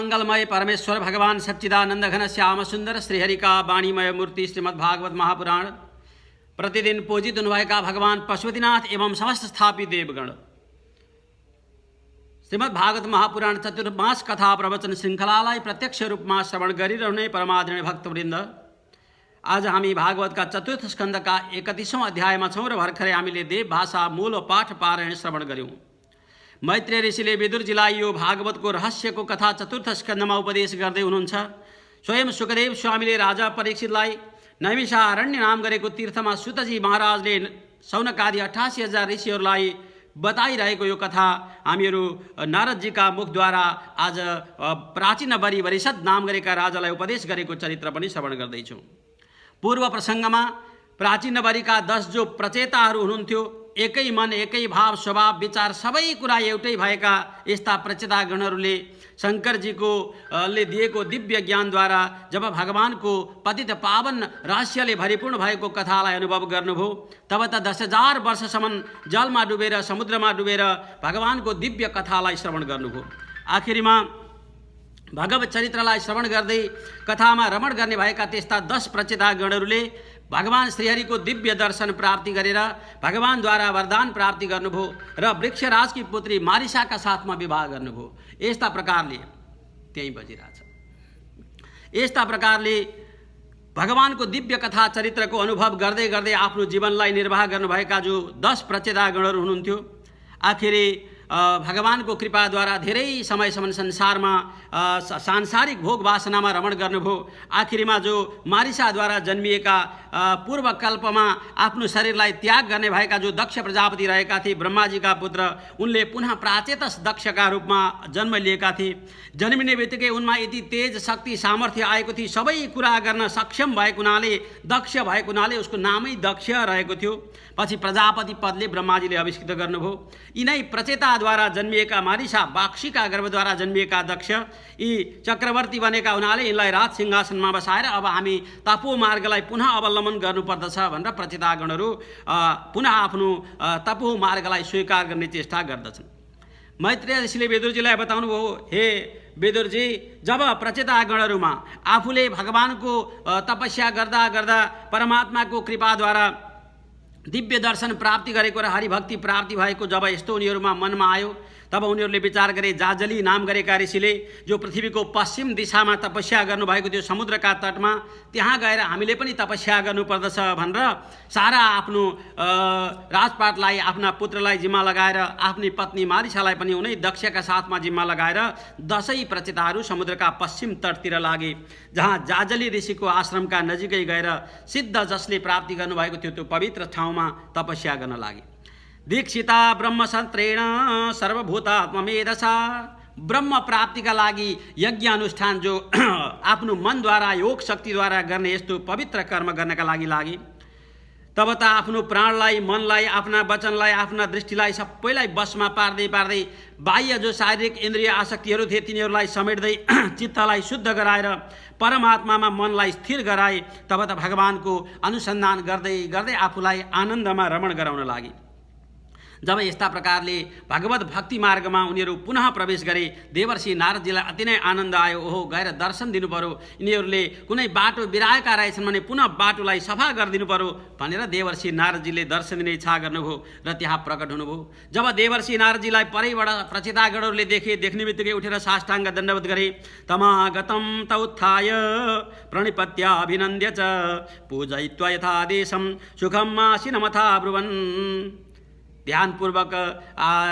मंगलमय परमेश्वर भगवान सच्चिदानंद घन श्याम सुंदर श्रीहरि का वाणीमय मूर्ति श्रीमद्भागवत महापुराण प्रतिदिन पूजित उन्भयका भगवान पशुपतिनाथ एवं समस्त स्थापित देवगण श्रीमद्भागवत महापुराण चतुर्मास कथा प्रवचन श्रृंखलालाई प्रत्यक्ष रूपमा श्रवण गरिरहने परमादरणीय भक्तवृन्द, आज हामी भागवतका चतुर्थ स्कन्धका 31औं अध्यायमा छौं र भर्खरै हामीले देव भाषा मूल पाठ पारायण श्रवण गर्यौं। मैत्रेय ऋषिले विदुरजीलाई यो भागवतको रहस्यको कथा चतुर्थ स्कन्धमा उपदेश गर्दै हुनुहुन्छ। स्वयं सुखदेव स्वामीले राजा परीक्षितलाई नैमिषारण्य नाम गरेको तीर्थमा सुतजी महाराजले सौनकादि 88,000 ऋषिहरूलाई बताइरहेको यो कथा हामीहरू नारदजीका मुखद्वारा आज प्राचीन बरी वरिषद नाम गरेका राजालाई उपदेश गरेको चरित्र पनि श्रवण गर्दैछौँ। पूर्व प्रसङ्गमा प्राचीन बरीका 10 जो प्रचेताहरू हुनुहुन्थ्यो, एकै मन एकै भाव स्वभाव विचार सबै कुरा एउटै भएका यस्ता प्रचेता गणहरूले शङ्करजीको ले दिएको दिव्य ज्ञानद्वारा जब भगवानको पतित पावन रहस्यले भरिपूर्ण भएको कथालाई अनुभव गर्नुभयो, तब त 10,000 वर्षसम्म जलमा डुबेर समुद्रमा डुबेर भगवानको दिव्य कथालाई श्रवण गर्नुभयो। आखिरीमा भगवत चरित्रलाई श्रवण गर्दै कथामा रमण गर्ने भएका त्यस्ता 10 प्रचेता गणहरूले भगवान श्रीहरिको दिव्य दर्शन प्राप्ति गरेर भगवानद्वारा वरदान प्राप्ति गर्नुभयो र वृक्षराजकी पुत्री मारिसाका साथमा विवाह गर्नुभयो। यस्ता प्रकारले त्यही बजिरहेछ। यस्ता प्रकारले भगवानको दिव्य कथा चरित्रको अनुभव गर्दै गर्दै आफ्नो जीवनलाई निर्वाह गर्नुभएका जो 10 प्रचेता गणहरू हुनुहुन्थ्यो, आखिरी भगवानको कृपाद्वारा धेरै समयसम्म संसारमा सांसारिक भोग वासनामा रमण गर्नुभयो। आखिरीमा जो मारिसाद्वारा जन्मिएका पूर्वकल्पमा आफ्नो शरीरलाई त्याग गर्ने भएका जो दक्ष प्रजापति रहेका थिए, ब्रह्माजीका पुत्र, उनले पुनः प्राचेतस दक्षका रूपमा जन्म लिएका थिए। जन्मिने बित्तिकै उनमा यति तेज शक्ति सामर्थ्य आएको थियो, सबै कुरा गर्न सक्षम भएको हुनाले, दक्ष भएको हुनाले उसको नामै दक्ष रहेको थियो। पछि प्रजापति पदले ब्रह्माजीले आविष्कृत गर्नुभयो। यिनै प्रचेताद्वारा जन्मिएका मारिसा बाक्षीका गर्भद्वारा जन्मिएका दक्ष यी चक्रवर्ती बनेका हुनाले यिनलाई राज सिंहासनमा बसाएर अब हामी तपो मार्गलाई पुनः अवलम्बन गर्नुपर्दछ भनेर प्रचेतागणहरू पुनः आफ्नो तपो मार्गलाई स्वीकार गर्ने चेष्टा गर्दछन्। मैत्रेय ऋषिले विदुरजीलाई बताउनुभयो, हे विदुरजी, जब प्रचेतागणहरूमा आफूले भगवानको तपस्या गर्दा गर्दा परमात्माको कृपाद्वारा दिव्य दर्शन प्राप्ति गरेको र हरिभक्ति प्राप्ति भएको जब यस्तो उनीहरूमा मनमा आयो, तब उनीहरूले विचार गरे, जाजली नाम गरेका ऋषिले जो पृथ्वीको पश्चिम दिशामा तपस्या गर्नुभएको थियो समुद्रका तटमा, त्यहाँ गएर हामीले पनि तपस्या गर्नुपर्दछ भनेर सारा आफ्नो राजपाटलाई आफ्ना पुत्रलाई जिम्मा लगाएर आफ्नी पत्नी मारिसालाई पनि उनै दक्षका साथमा जिम्मा लगाएर 10 प्रचेताहरू समुद्रका पश्चिम तटतिर लागे, जहाँ जाजली ऋषिको आश्रमका नजिकै गएर सिद्ध जसले प्राप्ति गर्नुभएको थियो त्यो पवित्र ठाउँमा तपस्या गर्न लागे। दीक्षिता ब्रह्मशस्त्रेण सर्वभूतात्ममेधसा, ब्रह्म प्राप्तिका लागि यज्ञ अनुष्ठान जो आफ्नो मनद्वारा योग शक्तिद्वारा गर्ने यस्तो पवित्र कर्म गर्नका लागि लागे। तब त आफ्नो प्राणलाई, मनलाई, आफ्ना वचनलाई, आफ्ना दृष्टिलाई सबैलाई वशमा पार्दै पार्दै बाह्य जो शारीरिक इन्द्रिय आसक्तिहरू थिए तिनीहरूलाई समेट्दै चित्तलाई शुद्ध गराएर परमात्मामा मनलाई स्थिर गराए। तब त भगवानको अनुसन्धान गर्दै गर्दै आफूलाई आनन्दमा रमण गराउन लागे। जब यस्ता प्रकारले भगवत भक्ति मार्गमा उनीहरू पुनः प्रवेश गरे, देवर्षि नारदजीलाई अति नै आनन्द आयो। ओहो, गएर दर्शन दिनु पर्यो, यिनीहरूले कुनै बाटो बिराएका रहेछन् भने पुनः बाटोलाई सफा गरिदिनु पर्यो भनेर देवर्षि नारदजीले दर्शन दिने इच्छा गर्नुभयो र त्यहाँ प्रकट हुनुभयो। जब देवर्षि नारदजीलाई परैबाट प्रचेतागणहरूले देख्ने बित्तिकै उठेर साष्टाङ्ग दण्डवत गरे। तमागतं तौत्थाय प्रणिपत्य अभिनन्द्य च पूजयित्वा यथादेशं सुखं आसीनमथा ब्रुवन्। ध्यानपूर्वक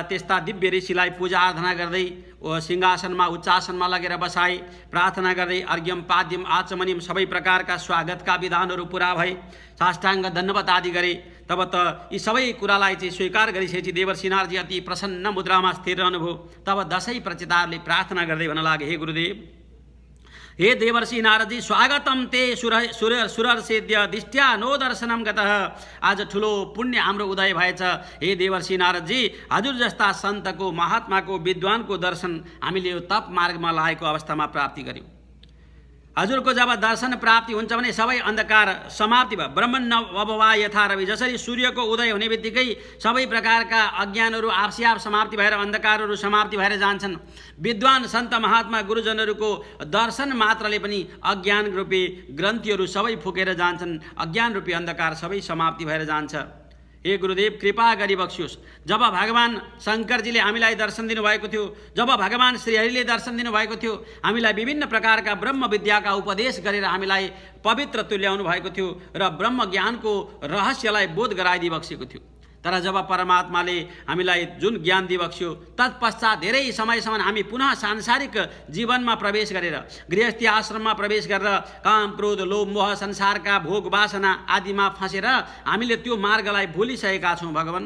त्यस्ता दिव्य ऋषिलाई पूजा आराधना गर्दै सिंहासनमा उच्चासनमा लगेर बसाए। प्रार्थना गर्दै अर्घ्यम पाद्यम आचमनियम सबै प्रकारका स्वागतका विधानहरू पुरा भए। साष्टाङ्ग दण्डवत आदि गरे। तब त यी सबै कुरालाई चाहिँ स्वीकार गरिसकेपछि देवर्षि नारदजी अति प्रसन्न मुद्रामा स्थिर रहनुभयो। तब 10 प्रचेताहरूले प्रार्थना गर्दै भन्न लागे, हे गुरुदेव, हे देवर्षि नारदजी, स्वागतम ते सुरर्षेद्य दिष्ट्या नो दर्शनम गतः। आज ठुलो पुण्य हाम्रो उदय भएछ। हे देवर्षि नारदजी, हजुर जस्ता सन्तको, महात्माको, विद्वानको दर्शन हामीले यो तप मार्गमा लागेको अवस्थामा प्राप्ति गर्यौँ। हजुरको जब दर्शन प्राप्ति हुन्छ भने सबै अन्धकार समाप्ति भयो। ब्रह्मण्य वबवा यथा रवि, जसरी सूर्यको उदय हुने बित्तिकै सबै प्रकारका अज्ञानहरू आपसी आप समाप्ति भएर अन्धकारहरू समाप्ति भएर जान्छन्। विद्वान सन्त महात्मा गुरुजनहरूको दर्शन मात्रले पनि अज्ञान रूपी ग्रन्थिहरू सबै फुकेर जान्छन्, अज्ञान रूपी अन्धकार सबै समाप्ति भएर जान्छ। हे गुरुदेव कृपा गरिबक्सियोस्। जब भगवान शङ्करजीले हामीलाई दर्शन दिनुभएको थियो, जब भगवान श्रीहरिले दर्शन दिनुभएको थियो, हामीलाई विभिन्न प्रकारका ब्रह्म विद्याका उपदेश गरेर हामीलाई पवित्र तुल्याउनु भएको थियो र ब्रह्म ज्ञानको रहस्यलाई बोध गराइदिबक्सेको थियो। तर जब परमात्माले हामीलाई जुन ज्ञान दिबक्स्यो तत्पश्चात धेरै समयसम्म हामी पुनः सांसारिक जीवनमा प्रवेश गरेर गृहस्थी आश्रममा प्रवेश गरेर काम क्रोध लोभ मोह संसारका भोग वासना आदिमा फँसेर हामीले त्यो मार्गलाई भुलिसकेका छौँ। भगवान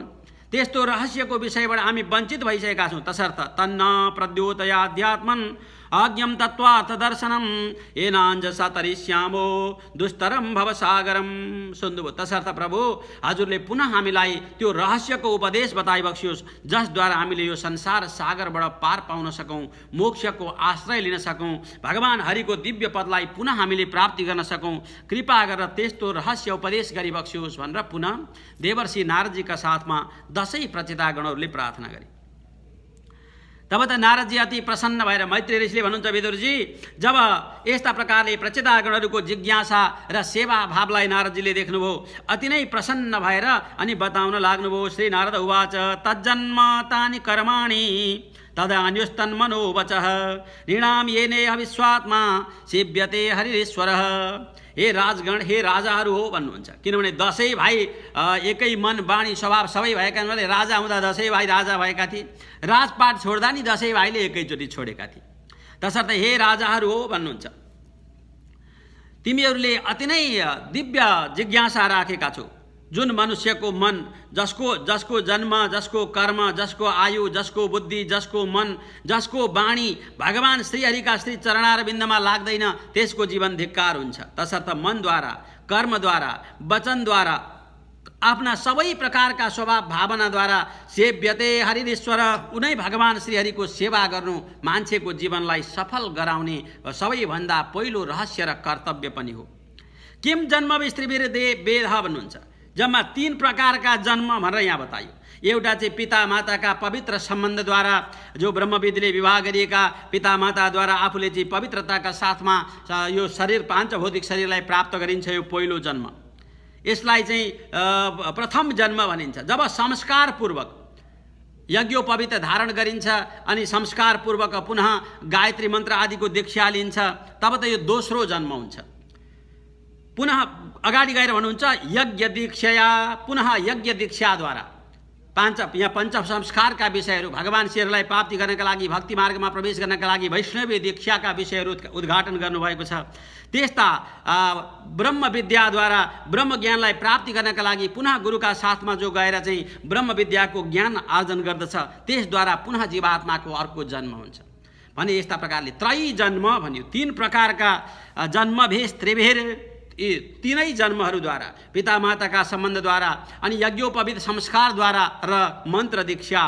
त्यस्तो रहस्यको विषयबाट हामी वञ्चित भइसकेका छौँ। तसर्थ तन्न प्रद्योतयाध्यात्मन् आज्ञम तत्त्वार्थ दर्शनम एनाञ्जसा तरिष्यामो दुस्तरम भवसागरम। सुन्नुभयो। तसर्थ प्रभु हजुरले पुनः हामीलाई त्यो रहस्यको उपदेश बताइबक्सियोस्, जसद्वारा हामीले यो संसार सागरबाट पार पाउन सकौँ, मोक्षको आश्रय लिन सकौँ, भगवान हरिको दिव्य पदलाई पुनः हामीले प्राप्ति गर्न सकौँ। कृपा गरेर त्यस्तो रहस्य उपदेश गरिबक्सियोस् भनेर पुनः देवर्षि नारदजीका साथमा 10 प्रचितागणहरूले प्रार्थना गरे। तब त नारदजी अति प्रसन्न भएर मैत्री ऋषिले भन्नुहुन्छ, विदुरजी जब यस्ता प्रकारले प्रचितागणहरूको जिज्ञासा र सेवा भावलाई नारदजीले देख्नुभयो, अति नै प्रसन्न भएर अनि बताउन लाग्नुभयो। श्री नारद उवाच तज्जन्म तानि कर्माणि तदान्युस्तन्मनो वचः ऋणाम येनेह विश्वात्मा सेव्यते हरिश्वरः। हे राजगण, हे राजाहरू हो भन्नुहुन्छ। किनभने 10 भाइ एकै मन बाणी स्वभाव सबै भएका हुनाले राजा हुँदा 10 भाइ राजा भएका थिए। राजपाट छोड्दा नि 10 भाइले एकैचोटि छोडेका थिए। तसर्थ हे राजाहरू हो भन्नुहुन्छ, तिमीहरूले अति नै दिव्य जिज्ञासा राखेका छौ। जुन मनुष्यको मन, जसको जन्म, जसको कर्म, जसको आयु, जसको बुद्धि, जसको मन, जसको बाणी भगवान श्रीहरिका श्री चरणारविन्दमा लाग्दैन, त्यसको जीवन धिक्कार हुन्छ। तसर्थ मनद्वारा, कर्मद्वारा, वचनद्वारा, आफ्ना सबै प्रकारका स्वभाव भावनाद्वारा सेव्यते हरिश्वर, उनै भगवान श्रीहरिको सेवा गर्नु मान्छेको जीवनलाई सफल गराउने सबैभन्दा पहिलो रहस्य र कर्तव्य पनि हो। किम जन्म विस्त्रीभिर्वेदः भन्नुहुन्छ। जम्मा 3 प्रकारका जन्म भनेर यहाँ बताइयो। एउटा चाहिँ पिता माताका पवित्र सम्बन्धद्वारा, जो ब्रह्मविदले विवाह गरिएका पिता माताद्वारा आफूले चाहिँ पवित्रताका साथमा यो शरीर, पाञ्चभौतिक शरीरलाई प्राप्त गरिन्छ, यो पहिलो जन्म। यसलाई चाहिँ प्रथम जन्म भनिन्छ। जब संस्कारपूर्वक यज्ञोपवीत धारण गरिन्छ अनि संस्कारपूर्वक पुनः गायत्री मन्त्र आदिको दीक्षा लिन्छ, तब त यो दोस्रो जन्म हुन्छ। पुनः अगाडि गएर भन्नुहुन्छ यज्ञ दीक्षया, पुनः यज्ञ दीक्षाद्वारा यहाँ पञ्च संस्कारका विषयहरू भगवान श्रीहरिलाई प्राप्ति गर्नका लागि, भक्ति मार्गमा प्रवेश गर्नका लागि वैष्णवी दीक्षाका विषयहरू उद्घाटन गर्नुभएको छ। त्यस्ता ब्रह्म विद्याद्वारा ब्रह्म ज्ञानलाई प्राप्ति गर्नका लागि पुनः गुरुका साथमा जो गएर चाहिँ ब्रह्म विद्याको ज्ञान आर्जन गर्दछ, त्यसद्वारा पुनः जीवात्माको अर्को जन्म हुन्छ भने यस्ता प्रकारले त्रयी जन्म भन्यो। 3 प्रकारका जन्मभेष त्रिभेर, यी 3 जन्महरूद्वारा पिता माताका सम्बन्धद्वारा अनि यज्ञोपवीत संस्कारद्वारा र मन्त्र दीक्षा,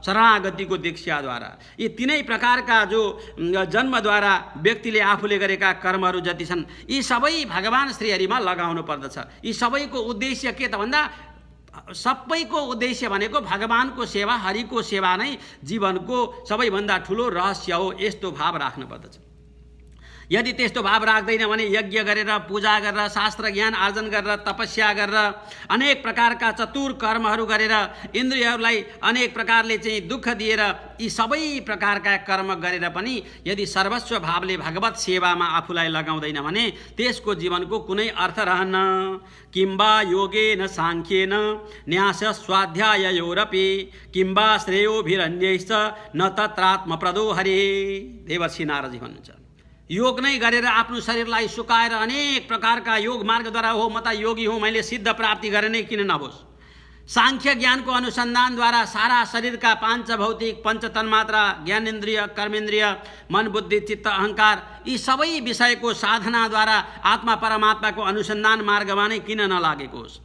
शरणागतिको दीक्षाद्वारा, यी 3 प्रकारका जो जन्मद्वारा व्यक्तिले आफूले गरेका कर्महरू जति छन् यी सबै भगवान श्रीहरिमा लगाउनु पर्दछ। यी सबैको उद्देश्य के त भन्दा सबैको उद्देश्य भनेको भगवानको सेवा, हरिको सेवा नै जीवनको सबैभन्दा ठुलो रहस्य हो। यस्तो भाव राख्नु पर्दछ। यदि त्यस्तो भाव राख्दैन भने यज्ञ गरेर, पूजा गरेर, शास्त्र ज्ञान आर्जन गरेर, तपस्या गरेर, अनेक प्रकारका चतुर कर्महरू गरेर, इन्द्रियहरूलाई अनेक प्रकारले चाहिँ दुःख दिएर यी सबै प्रकारका कर्म गरेर पनि यदि सर्वस्व भावले भगवत सेवामा आफूलाई लगाउँदैन भने त्यसको जीवनको कुनै अर्थ रहन्न। किम्बा योगेन साङ्ख्येन न्यास स्वाध्याययोरपि किम्बा श्रेयोभिरन्यैश्च न तत्रात्मप्रदो हरे। देवर्षि नारदजी भन्नुहुन्छ, योग नै गरेर आफ्नो शरीरलाई सुकाएर अनेक प्रकारका योग मार्गद्वारा हो, म त योगी हुँ, मैले सिद्ध प्राप्ति गरेँ नै किन नहोस्। सांख्य ज्ञानको अनुसन्धानद्वारा सारा शरीरका पाञ्चभौतिक, पञ्चतन्मात्रा, ज्ञानेन्द्रिय, कर्मेन्द्रिय, मन, बुद्धि, चित्त, अहङ्कार, यी सबै विषयको साधनाद्वारा आत्मा परमात्माको अनुसन्धान मार्गमा नै किन नलागेको होस्।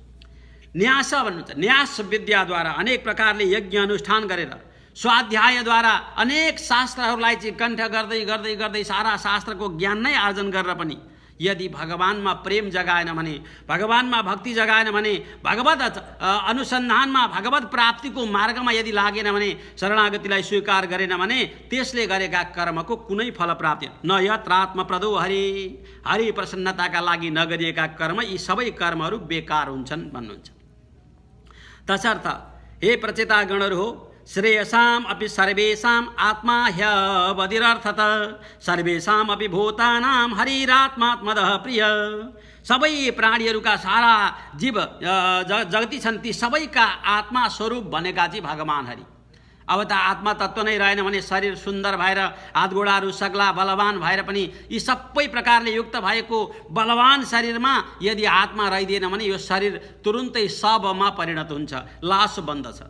न्यास भन्नुहुन्छ, न्यास विद्याद्वारा अनेक प्रकारले यज्ञ अनुष्ठान गरेर स्वाध्यायद्वारा अनेक शास्त्रहरूलाई चाहिँ कण्ठ गर्दै गर्दै गर्दै सारा शास्त्रको ज्ञान नै आर्जन गरेर पनि यदि भगवानमा प्रेम जगाएन भने, भगवानमा भक्ति जगाएन भने, भगवत अनुसन्धानमा भगवत प्राप्तिको मार्गमा यदि लागेन भने, शरणागतिलाई स्वीकार गरेन भने त्यसले गरेका कर्मको कुनै फल प्राप्ति न यत्रात्मप्रदो हरि, हरि प्रसन्नताका लागि नगरिएका कर्म यी सबै कर्महरू बेकार हुन्छन् भन्नुहुन्छ। तसर्थ हे प्रचेतागणहरू हो, श्रेयसाम अपि सर्वेषाम आत्मा ह्यवधिरर्थत सर्वेषाम अपि भूतानाम हरिरात्मात्मदः प्रिय। सबै प्राणीहरूका सारा जीव जगती छन् ती सबैका आत्मा स्वरूप भनेका चाहिँ भगवान हरि। अब त आत्मा तत्त्व नै रहेन भने शरीर सुन्दर भएर हातगोडाहरू सग्ला बलवान भएर पनि यी सबै प्रकारले युक्त भएको बलवान शरीरमा यदि आत्मा रहिदिएन भने यो शरीर तुरुन्तै शवमा परिणत हुन्छ, लास बन्दछ।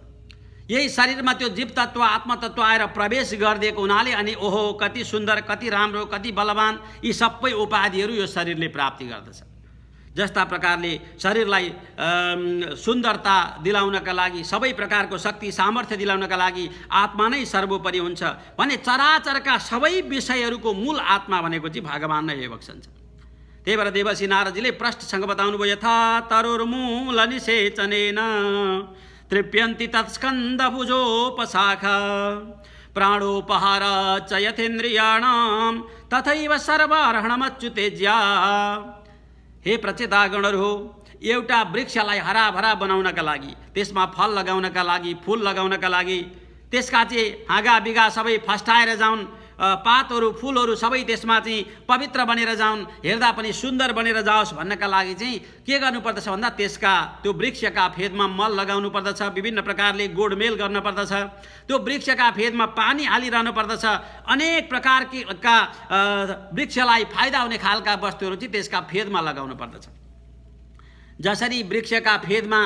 यही शरीरमा त्यो जीव तत्व आत्मा तत्व आएर प्रवेश गरिदिएको हुनाले अनि ओहो कति सुन्दर, कति राम्रो, कति बलवान यी सबै उपाधिहरू यो शरीरले प्राप्ति गर्दछ। जस्ता प्रकारले शरीरलाई सुन्दरता दिलाउनका लागि, सबै प्रकारको शक्ति सामर्थ्य दिलाउनका लागि आत्मा नै सर्वोपरि हुन्छ भने चराचरका सबै विषयहरूको मूल आत्मा भनेको चाहिँ भगवान नै हो भन्छन्। त्यही भएर देवर्षि नारदजीले प्रष्टसँग बताउनुभयो, यथा तरुर्मूल निषेचनेन तृप्यन्ति तत्स्कन्दभुजोपशाखा प्राणोपहार च यथेन्द्रियाणां तथैव सर्वार्हणमच्युतेज्या। हे प्रचेतागणहरू हो, एउटा वृक्षलाई हराभरा बनाउनका लागि, त्यसमा फल लगाउनका लागि, फूल लगाउनका लागि, त्यसका चाहिँ हाँगा बिगा सबै फस्टाएर जाउन्, पातहरू फूलहरू सबै त्यसमा चाहिँ पवित्र बनेर जाउन्, हेर्दा पनि सुन्दर बनेर जाओस् भन्नका लागि चाहिँ के गर्नुपर्दछ भन्दा त्यसका त्यो वृक्षका फेदमा मल लगाउनु पर्दछ, विभिन्न प्रकारले गोडमेल गर्न पर्दछ, त्यो वृक्षका फेदमा पानी हालिरहनु पर्दछ, अनेक प्रकारका वृक्षलाई फाइदा हुने खालका वस्तुहरू चाहिँ त्यसका फेदमा लगाउनु पर्दछ। जसरी वृक्षका फेदमा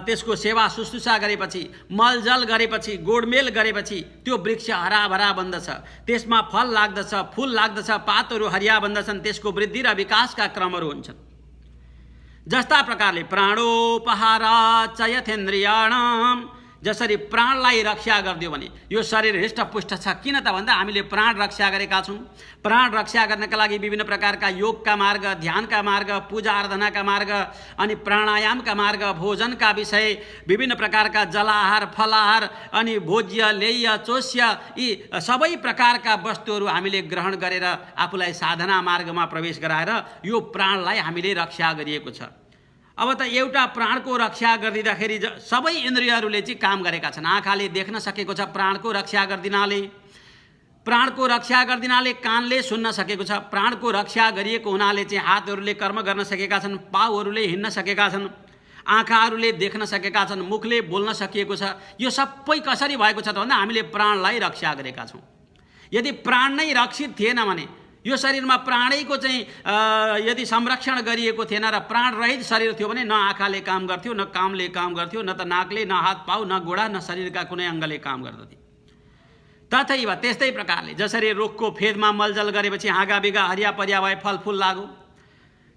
त्यसको सेवा शुश्रूषा गरेपछि, मलजल गरेपछि, गोडमेल गरेपछि त्यो वृक्ष हराभरा बन्दछ, त्यसमा फल लाग्दछ, फूल लाग्दछ, पातहरू हरिया बन्दछन्, त्यसको वृद्धि र विकासका क्रमहरू हुन्छन्। जस्ता प्रकारले प्राणोपहार च यथेन्द्रियाणां, जसरी प्राणलाई रक्षा गरिदियो भने यो शरीर हृष्टपुष्ट छ। किन त भन्दा हामीले प्राण रक्षा गरेका छौँ। प्राण रक्षा गर्नका लागि विभिन्न प्रकारका योगका मार्ग, ध्यानका मार्ग, पूजा आराधनाका मार्ग, अनि प्राणायामका मार्ग, भोजनका विषय, विभिन्न प्रकारका जलाहार, फलाहार, अनि भोज्य, लेह्य, चोष्य यी सबै प्रकारका वस्तुहरू हामीले ग्रहण गरेर आफूलाई साधना मार्गमा प्रवेश गराएर यो प्राणलाई हामीले रक्षा गरिएको छ। अब त एउटा प्राणको रक्षा गरिदिँदाखेरि सबै इन्द्रियहरूले चाहिँ काम गरेका छन्। आँखाले देख्न सकेको छ प्राणको रक्षा गरिदिनाले, प्राणको रक्षा गरिदिनाले कानले सुन्न सकेको छ, प्राणको रक्षा गरिएको हुनाले चाहिँ हातहरूले कर्म गर्न सकेका छन्, पाउहरूले हिँड्न सकेका छन्, आँखाहरूले देख्न सकेका छन्, मुखले बोल्न सकिएको छ। यो सबै कसरी भएको छ त भन्दा हामीले प्राणलाई रक्षा गरेका छौँ। यदि प्राण नै रक्षित थिएन भने, यो शरीरमा प्राणैको चाहिँ यदि संरक्षण गरिएको थिएन र प्राण रहित शरीर थियो भने न आँखाले काम गर्थ्यो, न कामले काम गर्थ्यो, न त नाकले, न हात पाउ, न गोडा, न शरीरका कुनै अङ्गले काम गर्दथे। तथैव त्यस्तै प्रकारले जसरी रुखको फेदमा मलजल गरेपछि हाँगा बिगा हरिया परिया भए फलफुल लाग्यो,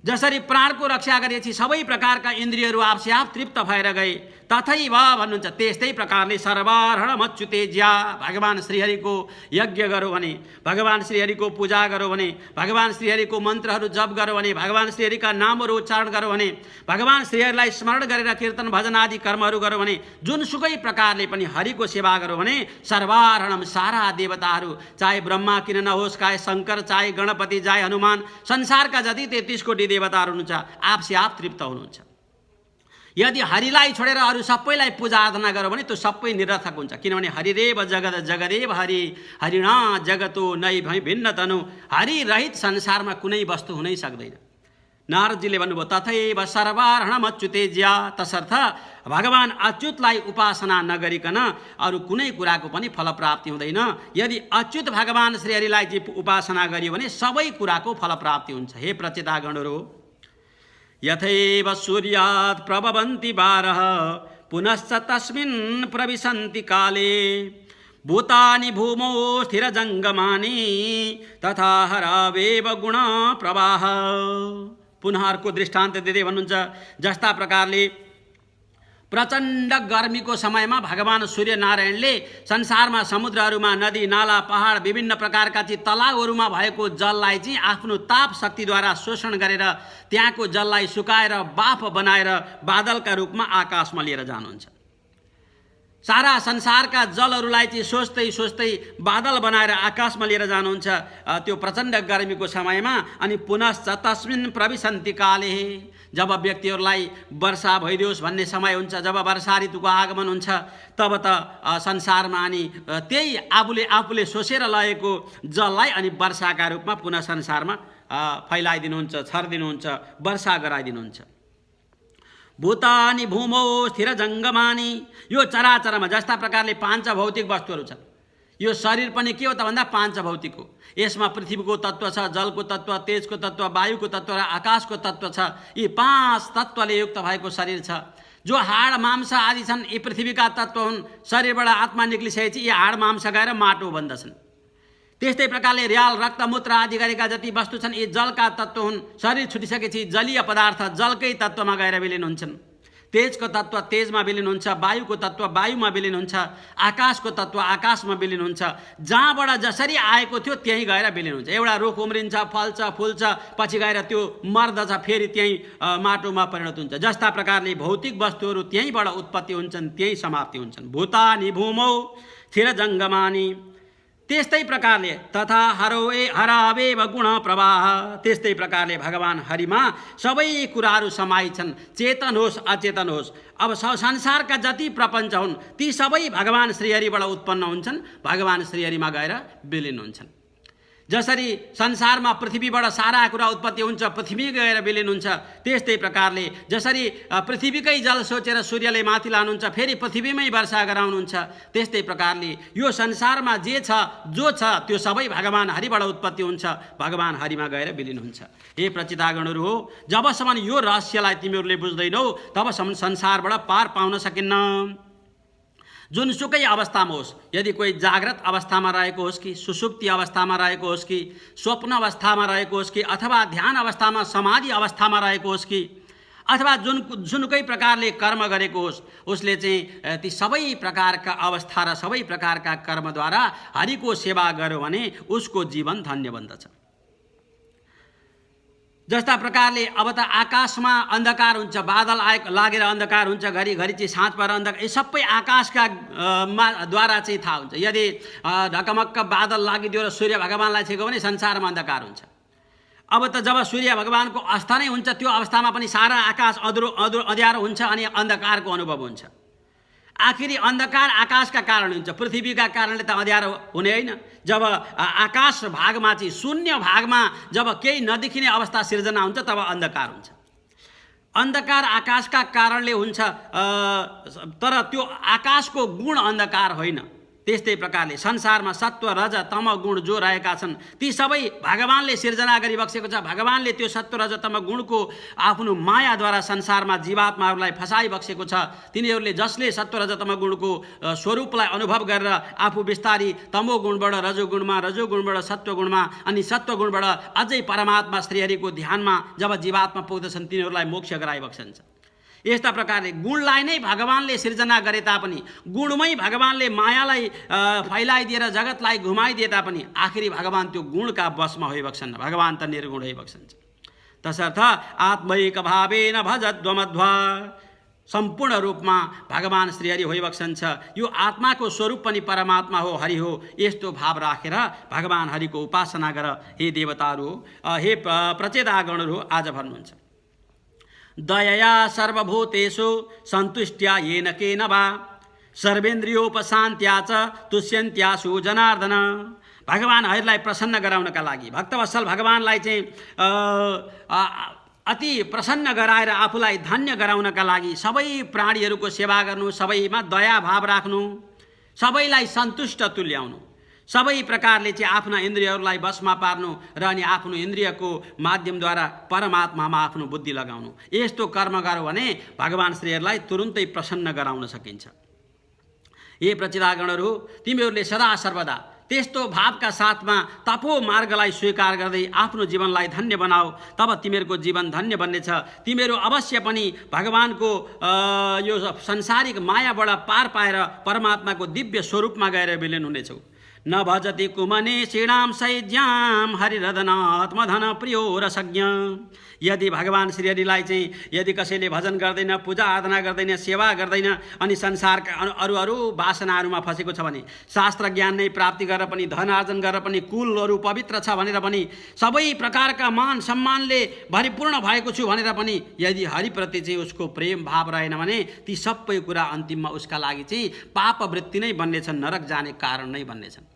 जसरी प्राणको रक्षा गरेपछि सबै प्रकारका इन्द्रियहरू आपसे आप तृप्त भएर गए, तथैव भन्नुहुन्छ त्यस्तै प्रकारले सर्वार्हणमच्युतेज्या। भगवान श्रीहरिको यज्ञ गरौँ भने, भगवान श्रीहरिको पूजा गरौँ भने, भगवान श्रीहरिको मन्त्रहरू जप गरौँ भने, भगवान श्रीहरिका नामहरू उच्चारण गरौँ भने, भगवान श्रीहरिलाई स्मरण गरेर कीर्तन भजन आदि कर्महरू गरौँ भने, जुनसुकै प्रकारले पनि हरिको सेवा गरौँ भने सर्वार्हणम सारा देवताहरू, चाहे ब्रह्मा किन नहोस्, चाहे शङ्कर, चाहे गणपति, चाहे हनुमान, संसारका जति 33 कोटी देवताहरू हुनुहुन्छ आपसे आप तृप्त हुनुहुन्छ। यदि हरिलाई छोडेर अरू सबैलाई पूजा आराधना गरौँ भने त्यो सबै निरर्थक हुन्छ। किनभने हरिरेव जगत जगदेव हरि, हरिणा जगतो नै भई भिन्न तनु, हरि रहित संसारमा कुनै वस्तु हुनै सक्दैन। नारदजीले भन्नुभयो तथैव सर्वार्हणमच्युतेज्या। तसर्थ भगवान अच्युतलाई उपासना नगरिकन अरू कुनै कुराको पनि फलप्राप्ति हुँदैन। यदि अच्युत भगवान श्रीहरिलाई चाहिँ उपासना गरियो भने सबै कुराको फलप्राप्ति हुन्छ। हे प्रचेतागणहरू, यथैव सूर्यात् प्रभवन्ति बारः पुनश्च तस्मिन् प्रविशन्ति काले, भूतानि भूमौ स्थिरजङ्गमानि तथा हरावेव गुणा प्रवाह। पुनः अर्को दृष्टान्त दिँदै भन्नुहुन्छ, जस्ता प्रकारले प्रचण्ड गर्मीको समयमा भगवान सूर्यनारायणले संसारमा समुद्रहरूमा नदी नाला पहाड विभिन्न प्रकारका चाहिँ तलाउहरूमा भएको जललाई चाहिँ आफ्नो ताप शक्तिद्वारा शोषण गरेर त्यहाँको जललाई सुकाएर बाफ बनाएर बादलका रूपमा आकाशमा लिएर जानुहुन्छ। सारा संसारका जलहरूलाई चाहिँ सोच्दै सोच्दै बादल बनाएर आकाशमा लिएर जानुहुन्छ त्यो प्रचण्ड गर्मीको समयमा। अनि पुनश्च तस्मिन् प्रविशन्ति काले, जब व्यक्तिहरूलाई वर्षा भइदियोस् भन्ने समय हुन्छ, जब वर्षा ऋतुको आगमन हुन्छ, तब त संसारमा अनि त्यही आफूले सोचेर लगेको जललाई अनि वर्षाका रूपमा पुनः संसारमा फैलाइदिनुहुन्छ, छरिदिनुहुन्छ, वर्षा गराइदिनुहुन्छ। भूतानि भूमौ स्थिर जङ्गमानि, यो चराचरमा जस्ता प्रकारले पाँच भौतिक वस्तुहरू छन्। यो शरीर पनि के हो त भन्दा पाँच भौतिक हो। यसमा पृथ्वीको तत्त्व छ, जलको तत्त्व, तेजको तत्त्व, वायुको तत्त्व र आकाशको तत्त्व छ। यी पाँच तत्त्वले युक्त भएको शरीर छ। जो हाड मांस आदि छन् यी पृथ्वीका तत्त्व हुन्। शरीरबाट आत्मा निक्लिसकेपछि यी हाड मांस गएर माटो बन्दछन्। त्यस्तै प्रकारले र्याल रक्त मूत्र आदि गरेका जति वस्तु छन् यी जलका तत्त्व हुन्। शरीर छुटिसकेपछि जलीय पदार्थ जलकै तत्त्वमा गएर विलिन हुन्छन्। तेजको तत्त्व तेजमा विलिन हुन्छ, वायुको तत्त्व वायुमा विलिन हुन्छ, आकाशको तत्त्व आकाशमा विलिन हुन्छ। जहाँबाट जसरी आएको थियो त्यहीँ गएर विलिन हुन्छ। एउटा रुख उम्रिन्छ, फल्छ, फुल्छ, पछि गएर त्यो मर्दछ, फेरि त्यहीँ माटोमा परिणत हुन्छ। जस्ता प्रकारले भौतिक वस्तुहरू त्यहीँबाट उत्पत्ति हुन्छन्, त्यहीँ समाप्ति हुन्छन्। भूतानि भूमौ स्थिर जङ्गमानि, त्यस्तै प्रकारले तथा हरावेव गुण प्रवाह, त्यस्तै प्रकारले भगवान हरिमा सबै कुराहरू समाइछन्, चेतन होस् अचेतन होस्। अब संसारका जति प्रपञ्च हुन् ती सबै भगवान श्रीहरिबाट उत्पन्न हुन्छन्, भगवान श्रीहरिमा गएर विलिन हुन्छन्। जसरी संसारमा पृथ्वीबाट सारा कुरा उत्पत्ति हुन्छ, पृथ्वी गएर विलिन हुन्छ, त्यस्तै प्रकारले जसरी पृथ्वीकै जल सोचेर सूर्यले माथि लानुहुन्छ, फेरि पृथ्वीमै वर्षा गराउनुहुन्छ, त्यस्तै प्रकारले यो संसारमा जे छ जो छ त्यो सबै भगवान हरिबाट उत्पत्ति हुन्छ, भगवान हरिमा गएर विलिन हुन्छ। हे प्रचितागणहरू हो, जबसम्म यो रहस्यलाई तिमीहरूले बुझ्दैनौ तबसम्म संसारबाट पार पाउन सकिन्न। जुनसुकै अवस्थामा होस्, यदि कोही जाग्रत अवस्थामा रहेको होस् कि सुसुप्ति अवस्थामा रहेको होस् कि स्वप्न अवस्थामा रहेको होस् कि अथवा ध्यान अवस्थामा समाधि अवस्थामा रहेको होस् कि अथवा जुनकै प्रकारले कर्म गरेको होस्, उसले चाहिँ ती सबै प्रकारका अवस्था र सबै प्रकारका कर्मद्वारा हरिको सेवा गर्यो भने उसको जीवन धन्य बन्दछ। जस्ता प्रकारले अब त आकाशमा अन्धकार हुन्छ, बादल लागेर अन्धकार हुन्छ, घरिघरि चाहिँ साँझ पर अन्धकार, यी सबै आकाशका द्वारा चाहिँ थाहा हुन्छ। यदि ढकमक्क बादल लागिदियो र सूर्य भगवानलाई छेक्यो भने संसारमा अन्धकार हुन्छ। अब त जब सूर्य भगवानको अवस्था नै हुन्छ त्यो अवस्थामा पनि सारा आकाश अँध्यारो हुन्छ अनि अन्धकारको अनुभव हुन्छ। आखिरी अन्धकार आकाशका कारण हुन्छ, पृथ्वीका कारणले त अँध्यारो हुने होइन। जब आकाश भागमा चाहिँ शून्य भागमा जब केही नदेखिने अवस्था सिर्जना हुन्छ तब अन्धकार हुन्छ। अन्धकार आकाशका कारणले हुन्छ, तर त्यो आकाशको गुण अन्धकार होइन। त्यस्तै प्रकारले संसारमा सत्व रज तम गुण जो रहेका छन् ती सबै भगवानले सिर्जना गरिबक्सेको छ। भगवानले त्यो सत्व रज तम गुणको आफ्नो मायाद्वारा संसारमा जीवात्माहरूलाई फसाइबक्सेको छ। तिनीहरूले जसले सत्व रज तम गुणको स्वरूपलाई अनुभव गरेर आफू बिस्तारी तमो गुणबाट रजोगुणमा, रजोगुणबाट सत्वगुणमा अनि सत्वगुणबाट अझै परमात्मा श्रीहरिको ध्यानमा जब जीवात्मा पुग्दछन् तिनीहरूलाई मोक्ष गराइबक्सन्छ। यस्ता प्रकारले गुणलाई नै भगवानले सिर्जना गरे तापनि, गुणमै भगवानले मायालाई फैलाइदिएर जगतलाई घुमाइदिए तापनि आखिरी भगवान त्यो गुणका वशमा होइबक्छन्, भगवान त निर्गुण होइबक्छन्। तसर्थ आत्मैक भावेन भजध्वमध्वा, सम्पूर्ण रूपमा भगवान श्रीहरि होइबक्छन्छ। यो आत्माको स्वरूप पनि परमात्मा हो, हरि हो। यस्तो भाव राखेर भगवान हरिको उपासना गर हे देवताहरू, हे प्रचेतागणहरू आज भन्नुहुन्छ। दयया सर्वभूतेषु सन्तुष्ट्या येन केन वा सर्वेन्द्रियोपशान्त्या च तुष्यन्त्यासु जनार्दन। भगवान हरिलाई प्रसन्न गराउनका लागि, भक्तवत्सल भगवानलाई चाहिँ अति प्रसन्न गराएर आफूलाई धन्य गराउनका लागि सबै प्राणीहरूको सेवा गर्नु, सबैमा दया भाव राख्नु, सबैलाई सन्तुष्ट तुल्याउनु, सबै प्रकारले चाहिँ आफ्ना इन्द्रियहरूलाई वशमा पार्नु र अनि आफ्नो इन्द्रियको माध्यमद्वारा परमात्मामा आफ्नो बुद्धि लगाउनु। यस्तो कर्म गर्यो भने भगवान श्रीहरिलाई तुरुन्तै प्रसन्न गराउन सकिन्छ। हे प्रचितागणहरू, तिमीहरूले सदा सर्वदा त्यस्तो भावका साथमा तपो मार्गलाई स्वीकार गर्दै आफ्नो जीवनलाई धन्य बनाऊ, तब तिमीहरूको जीवन धन्य बन्नेछ। तिमीहरू अवश्य पनि भगवानको यो संसारिक मायाबाट पार पाएर परमात्माको दिव्य स्वरूपमा गएर विलीन हुनेछौ। न भजति कुमने श्रीणाम सैज्याम हरिरदनात्मधन प्रियो रसज्ञ। यदि भगवान श्रीहरिलाई चाहिँ यदि कसैले भजन गर्दैन, पूजा आराधना गर्दैन, सेवा गर्दैन अनि संसारका अरू वासनाहरूमा फसेको छ भने, शास्त्र ज्ञान नै प्राप्ति गरेर पनि, धन आर्जन गरेर पनि, कुलहरू पवित्र छ भनेर पनि, सबै प्रकारका मान सम्मानले भरिपूर्ण भएको छु भनेर पनि यदि हरिप्रति चाहिँ उसको प्रेम भाव रहेन भने ती सबै कुरा अन्तिममा उसका लागि चाहिँ पाप वृत्ति नै बन्नेछन्, नरक जाने कारण नै बन्नेछन्।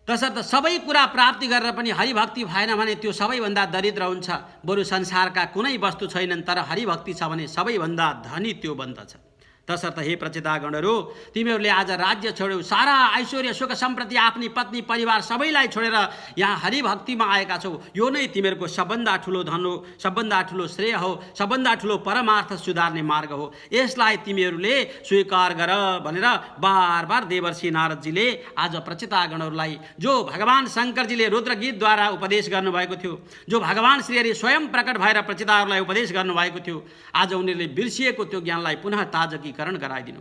तसर्थ सबै कुरा प्राप्ति गरेर पनि हरिभक्ति भएन भने त्यो सबैभन्दा दरिद्र हुन्छ। बरु संसारका कुनै वस्तु छैनन् तर हरिभक्ति छ भने सबैभन्दा धनी त्यो बन्दछ। तसर्थ हे प्रचितागणहरू, तिमीहरूले आज राज्य छोड्यौ, सारा ऐश्वर्य सुख सम्पत्ति, आफ्नी पत्नी परिवार सबैलाई छोडेर यहाँ हरिभक्तिमा आएका छौ। यो नै तिमीहरूको सबभन्दा ठुलो धन हो, सबभन्दा ठुलो श्रेय हो, सबभन्दा ठुलो परमार्थ सुधार्ने मार्ग हो। यसलाई तिमीहरूले स्वीकार गर भनेर बार बार देवर्षि नारदजीले आज प्रचितागणहरूलाई, जो भगवान शङ्करजीले रुद्रगीतद्वारा उपदेश गर्नुभएको थियो, जो भगवान श्रीहरि स्वयं प्रकट भएर प्रचिताहरूलाई उपदेश गर्नुभएको थियो, आज उनीहरूले बिर्सिएको त्यो ज्ञानलाई पुनः ताजगी गराइदिनु।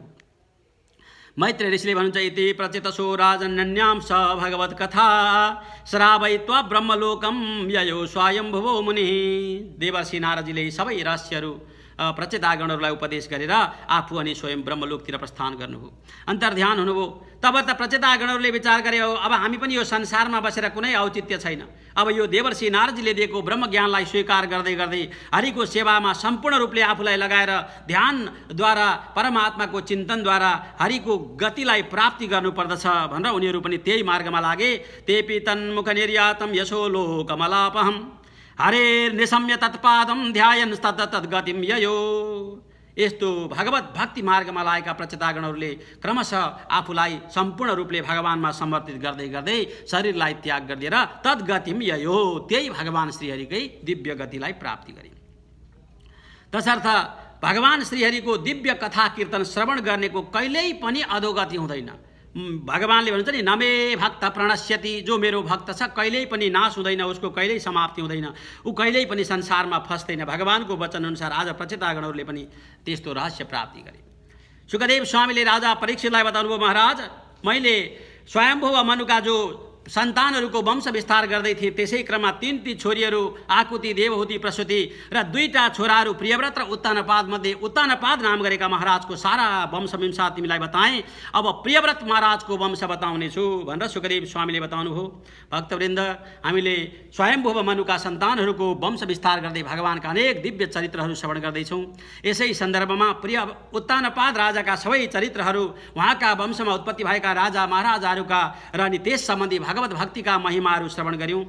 मैत्री ऋषिले भन्नुहुन्छ, इति प्रचितसो राजन्यन्यां स भगवत कथा श्रावयित्वा ब्रह्मलोकम ययो स्वयंभुवो मुनि। देवर्षि नारदजीले सबै रहस्यहरू प्रचितागणहरूलाई उपदेश गरेर आफू अनि स्वयं ब्रह्मलोकतिर प्रस्थान गर्नुभयो, अन्तर्ध्यान हुनुभयो। तब त प्रचितागणहरूले विचार गरे, अब हामी पनि यो संसारमा बसेर कुनै औचित्य छैन। अब यो देवर्षि नारदजीले दिएको ब्रह्मज्ञानलाई स्वीकार गर्दै गर्दै हरिको सेवामा सम्पूर्ण रूपले आफूलाई लगाएर ध्यानद्वारा, परमात्माको चिन्तनद्वारा हरिको गतिलाई प्राप्ति गर्नुपर्दछ भनेर उनीहरू पनि त्यही मार्गमा लागे। तेपि तन्मुख निर्यातम यशो लोकमलापहम हरेर निशम्य तत्पादम ध्यायन तद्गतिम ययो। यस्तो भगवत भक्ति मार्गमा लागेका प्रचितागणहरूले क्रमशः आफूलाई सम्पूर्ण रूपले भगवानमा समर्पित गर्दै गर्दै शरीरलाई त्याग गरिदिएर तद्गतिम ययो, त्यही भगवान श्रीहरिकै दिव्य गतिलाई प्राप्ति गरे। तसर्थ भगवान श्रीहरिको दिव्य कथा कीर्तन श्रवण गर्नेको कहिल्यै पनि अधोगति हुँदैन। भगवानले भन्नुहुन्छ नि, नमे भक्त प्रणश्यति, जो मेरो भक्त छ कहिल्यै पनि नाश हुँदैन, उसको कहिल्यै समाप्ति हुँदैन, ऊ कहिल्यै पनि संसारमा फस्दैन। भगवानको वचन अनुसार आज प्रचितागणहरूले पनि त्यस्तो रहस्य प्राप्ति गरे। सुखदेव स्वामीले राजा परीक्षितलाई बताउनुभयो, महाराज मैले स्वयंभुव मनुका जो सन्तानहरूको वंश विस्तार गर्दै थिए, त्यसै क्रममा 3 छोरीहरू आकुति, देवहुति, प्रसूति र 2टा छोराहरू प्रियव्रत र उत्तानपाद मध्ये उत्तानपाद नाम गरेका महाराजको सारा वंशविंशा तिमीलाई बताएँ। अब प्रियव्रत महाराजको वंश बताउने छु भनेर सुखदेव स्वामीले बताउनुभयो। भक्तवृन्द, हामीले स्वयंभुव मनुका सन्तानहरूको वंश विस्तार गर्दै भगवानका अनेक दिव्य चरित्रहरू श्रवण गर्दैछौँ। यसै सन्दर्भमा प्रिय उत्तानपाद राजाका सबै चरित्रहरू, उहाँका वंशमा उत्पत्ति भएका राजा महाराजाहरूका र अनि त्यस सम्बन्धी भगवत भक्तिका महिमाहरू श्रवण गर्यौँ।